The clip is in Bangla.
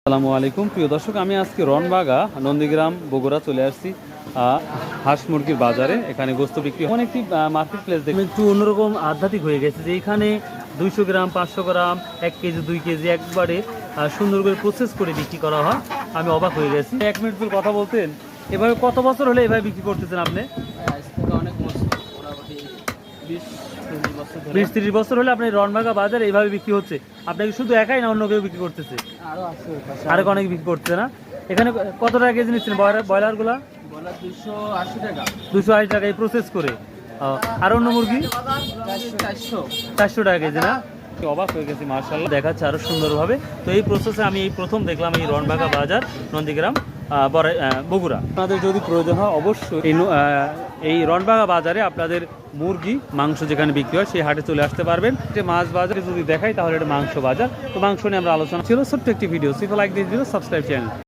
আসসালামু আলাইকুম প্রিয় দর্শক, আমি আজকে রনবাগা নন্দীগ্রাম বগুড়া চলে আসছি হাঁস মুরগির বাজারে। এখানে গোস্ত বিক্রি এমন একটি মার্কেট প্লেস দেখে একটু অন্যরকম আধ্যাত্মিক হয়ে গেছে যে এখানে 200 গ্রাম 500 গ্রাম 1 কেজি 2 কেজি একবারে সুন্দর করে প্রসেস করে বিক্রি করা হয়। আমি অবাক হয়ে গেছি। 1 মিনিট ধরে কথা বলতেন। এভাবে কত বছর হলে এভাবে বিক্রি করতেছেন আপনি? অনেক মোটামুটি 20-30 বছর হলে আপনি রনবাগা বাজারে এইভাবে বিক্রি হচ্ছে। আপনাকে শুধু একাই না অন্য কেউ বিক্রি করতেছে? আরো অনেক বিক্রি করছে না? এখানে কত টাকা কেজি নিচ্ছেন ব্রয়লার গুলা? 280 টাকা এই প্রসেস করে। আর অন্য মুরগি 400 টাকা কেজি না? অবাক হয়ে গেছি, মার্শাল্লাহ দেখাচ্ছে আরো সুন্দরভাবে। তো এই প্রসেসে আমি এই প্রথম দেখলাম এই রনবাগা বাজার নন্দীগ্রাম বগুড়া। আপনাদের যদি প্রয়োজন হয় অবশ্যই এই রনবাগা বাজারে আপনাদের মুরগি মাংস যেখানে বিক্রি হয় সেই হাটে চলে আসতে পারবেন। যে মাছ বাজারে যদি দেখাই তাহলে এটা মাংস বাজার। তো মাংস নিয়ে আমরা আলোচনা ছিল ছোট্ট একটি video. Like this video, subscribe channel.